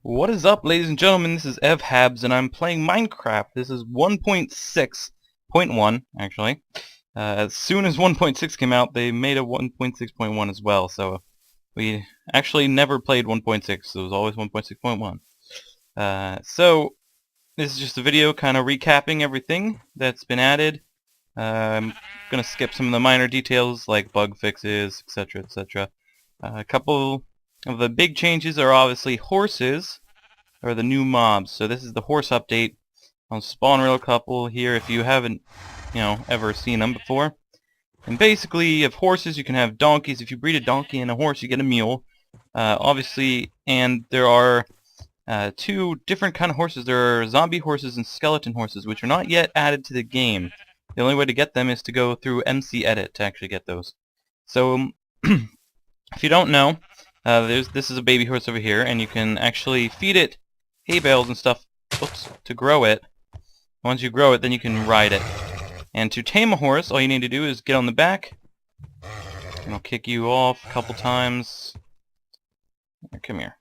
What is up, ladies and gentlemen? This is EvHabs, and I'm playing Minecraft. This is 1.6.1, actually. As soon as 1.6 came out, they made a 1.6.1 as well, so we actually never played 1.6, so it was always 1.6.1. So, this is just a video kind of recapping everything that's been added. I'm going to skip some of the minor details, like bug fixes, etc., etc. A couple of the big changes are obviously horses, or the new mobs. So this is the horse update. I'll spawn real couple here if you haven't, ever seen them before. And basically, you have horses, you can have donkeys. If you breed a donkey and a horse, you get a mule. Obviously, and there are two different kind of horses. There are zombie horses and skeleton horses, which are not yet added to the game. The only way to get them is to go through MC Edit to actually get those. So, if you don't know, this is a baby horse over here, and you can actually feed it hay bales and stuff, to grow it. Once you grow it, then you can ride it. And to tame a horse, all you need to do is get on the back, and I'll kick you off a couple times. Come here.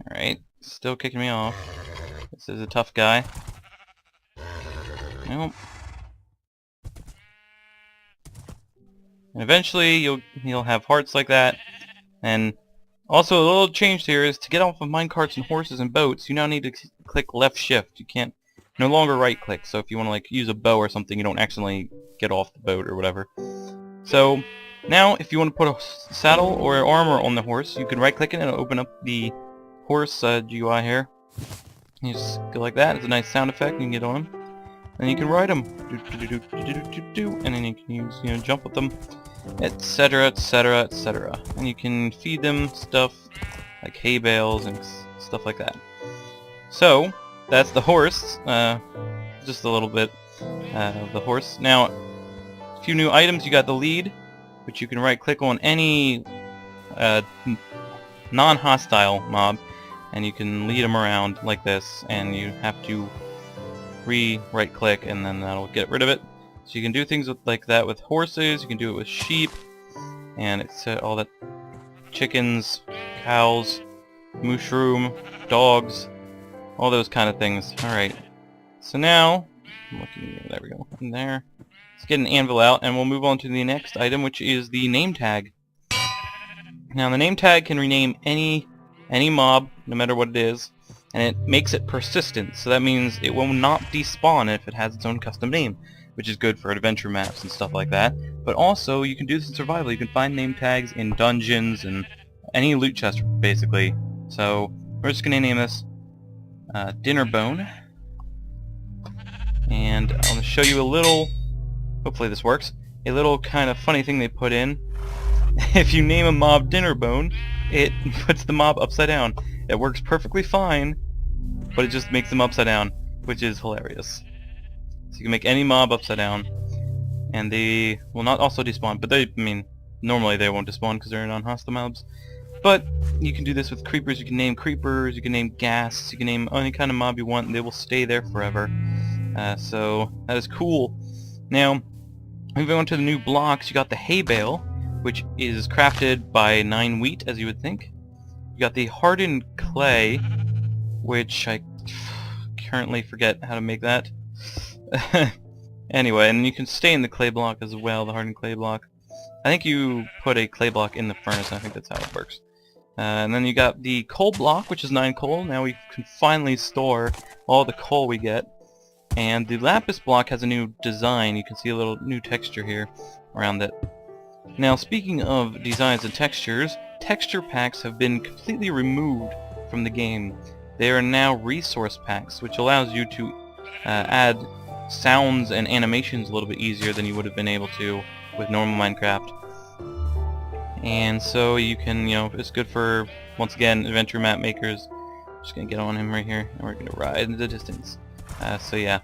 Alright, still kicking me off. This is a tough guy. Nope. And eventually you'll have hearts like that. And also a little change here is to get off of minecarts and horses and boats, you now need to click left shift. You can't no longer right click. So if you want to use a bow or something, you don't accidentally get off the boat or whatever. So now if you want to put a saddle or armor on the horse, you can right click it and it'll open up the horse GUI here. You just go like that. It's a nice sound effect. You can get on him. And you can ride them, and then you can use, jump with them, etc., etc., etc. And you can feed them stuff like hay bales and stuff like that. So that's the horse. Just a little bit of the horse. Now, a few new items. You got the lead, which you can right-click on any non-hostile mob, and you can lead them around like this. And you have to right click and then that'll get rid of it. So you can do things like that with horses, you can do it with sheep, and it's all that chickens, cows, mushroom, dogs, all those kind of things. Alright, so now I'm looking, there we go, in there. Let's get an anvil out and we'll move on to the next item, which is the name tag. Now the name tag can rename any mob, no matter what it is, and it makes it persistent, so that means it will not despawn if it has its own custom name, which is good for adventure maps and stuff like that. But also, you can do this in survival. You can find name tags in dungeons and any loot chest, basically. So, we're just going to name this Dinnerbone. And I'm going to show you a little, hopefully this works, a little kind of funny thing they put in. If you name a mob Dinnerbone, it puts the mob upside down. It works perfectly fine, but it just makes them upside down, which is hilarious. So you can make any mob upside down, and they will not also despawn, but normally they won't despawn because they're non-hostile mobs. But you can do this with creepers. You can name creepers, you can name ghasts, you can name any kind of mob you want, and they will stay there forever. So that is cool. Now, moving on to the new blocks, you got the hay bale, which is crafted by 9 wheat, as you would think. You got the hardened clay, which I currently forget how to make that. Anyway, and you can stay in the clay block as well, the hardened clay block. I think you put a clay block in the furnace, I think that's how it works. And then you got the coal block, which is 9 coal. Now we can finally store all the coal we get. And the lapis block has a new design. You can see a little new texture here around it. Now, speaking of designs and textures, texture packs have been completely removed from the game. They are now resource packs, which allows you to add sounds and animations a little bit easier than you would have been able to with normal Minecraft. And so you can, it's good for, once again, adventure map makers. Just gonna get on him right here, and we're gonna ride into the distance. So yeah,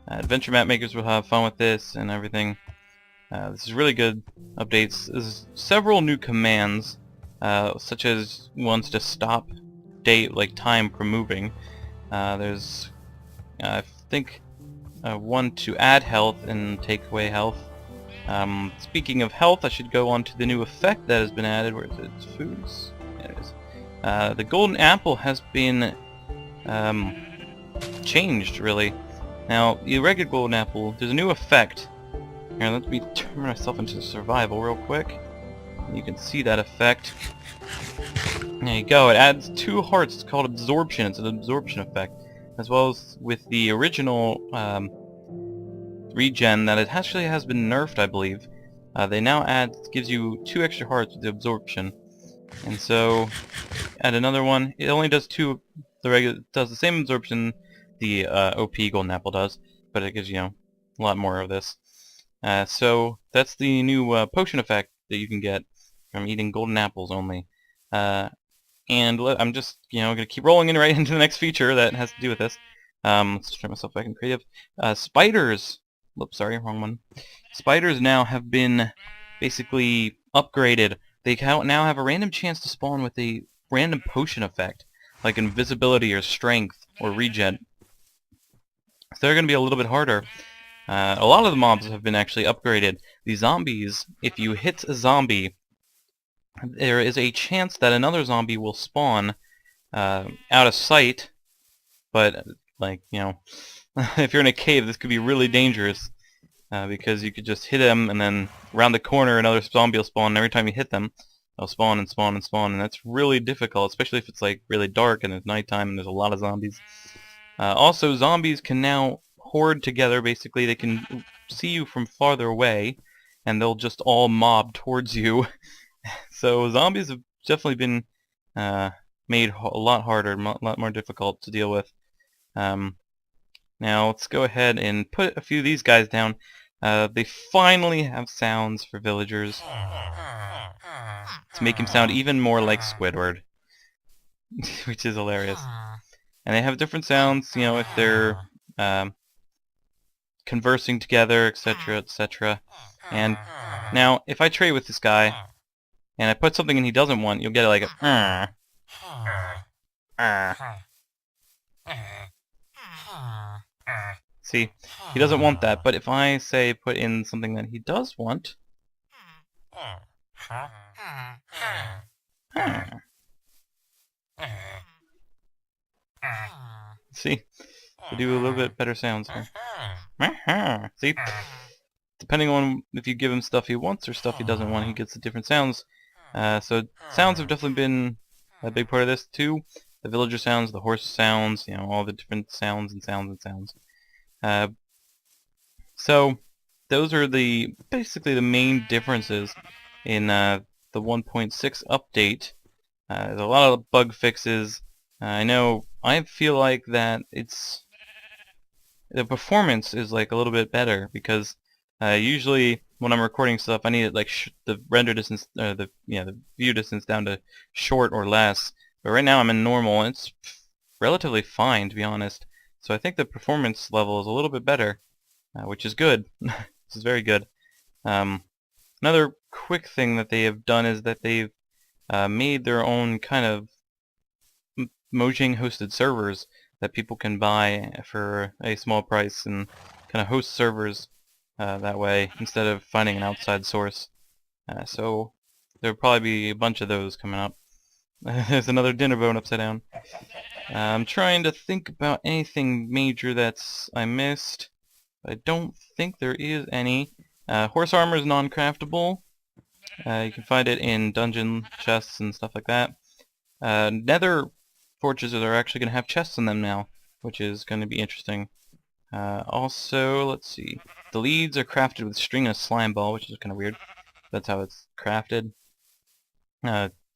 adventure map makers will have fun with this and everything. This is really good updates. There's several new commands, such as ones to stop time from moving. There's, I think, one to add health and take away health. Speaking of health, I should go on to the new effect that has been added. Where is it? Foods? There it is. The golden apple has been changed, really. Now, the regular golden apple, there's a new effect. Here, let me turn myself into survival real quick. You can see that effect. There you go. It adds 2 hearts. It's called absorption. It's an absorption effect. As well as with the original regen, that it actually has been nerfed, I believe. They now gives you 2 extra hearts with the absorption. And so, add another one. It only does 2. Does the same absorption the OP golden apple does, but it gives you, a lot more of this. So that's the new potion effect that you can get from eating golden apples only. And I'm just, gonna keep rolling in right into the next feature that has to do with this. Let's turn myself back in creative. Spiders. Whoops, sorry, wrong one. Spiders now have been basically upgraded. They now have a random chance to spawn with a random potion effect, like invisibility or strength or regen. So they're going to be a little bit harder. A lot of the mobs have been actually upgraded. The zombies, if you hit a zombie, there is a chance that another zombie will spawn out of sight, but, like, if you're in a cave, this could be really dangerous, because you could just hit them, and then around the corner another zombie will spawn, and every time you hit them, they'll spawn and spawn and spawn, and that's really difficult, especially if it's, like, really dark and it's nighttime and there's a lot of zombies. Also, zombies can now horde together. Basically, they can see you from farther away, and they'll just all mob towards you. So zombies have definitely been made a lot harder, a lot more difficult to deal with. Now let's go ahead and put a few of these guys down. They finally have sounds for villagers to make him sound even more like Squidward, which is hilarious. And they have different sounds, if they're conversing together, etc., etc. And now, if I trade with this guy, and I put something in he doesn't want, you'll get like a See, he doesn't want that, but if I say put in something that he does want, see, they do a little bit better sounds here. See, depending on if you give him stuff he wants or stuff he doesn't want, he gets the different sounds. So sounds have definitely been a big part of this too. The villager sounds, the horse sounds, all the different sounds and sounds and sounds. So those are basically the main differences in the 1.6 update. There's a lot of bug fixes. I feel like that the performance is like a little bit better because usually when I'm recording stuff I need it like the render distance, the view distance down to short or less. But right now I'm in normal and it's relatively fine, to be honest. So I think the performance level is a little bit better, which is good. This is very good. Another quick thing that they have done is that they've made their own kind of Mojang hosted servers that people can buy for a small price and kind of host servers that way instead of finding an outside source. So there'll probably be a bunch of those coming up. There's another dinner bone upside down. I'm trying to think about anything major I missed. I don't think there is any. Horse armor is non-craftable. You can find it in dungeon chests and stuff like that. Nether fortresses are actually going to have chests in them now, which is going to be interesting. Also, let's see. The leads are crafted with string and a slime ball, which is kind of weird. That's how it's crafted.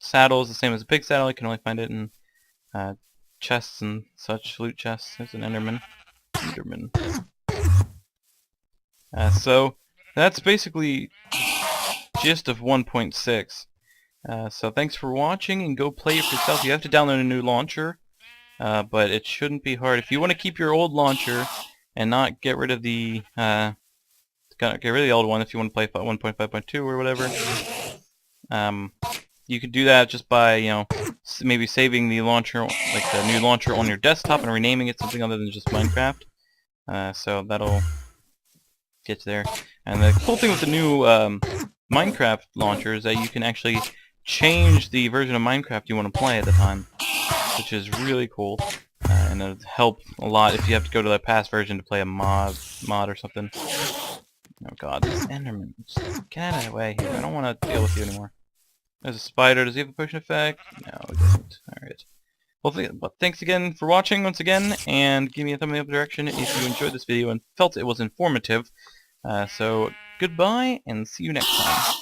Saddle is the same as a pig saddle. You can only find it in chests and such, loot chests. There's an Enderman. So that's basically gist of 1.6. So thanks for watching, and go play it for yourself. You have to download a new launcher, but it shouldn't be hard. If you want to keep your old launcher and not get rid of the old one, if you want to play 1.5.2 or whatever, you can do that just by maybe saving the launcher, like the new launcher, on your desktop and renaming it something other than just Minecraft. So that'll get you there. And the cool thing with the new Minecraft launcher is that you can actually change the version of Minecraft you want to play at the time, which is really cool. And it'll help a lot if you have to go to the past version to play a mod or something. Oh god, this Enderman. Just get out of the way here. I don't want to deal with you anymore. There's a spider. Does he have a potion effect? No, he doesn't. Alright. Well, but thanks again for watching once again, and give me a thumbs up direction if you enjoyed this video and felt it was informative. So, goodbye, and see you next time.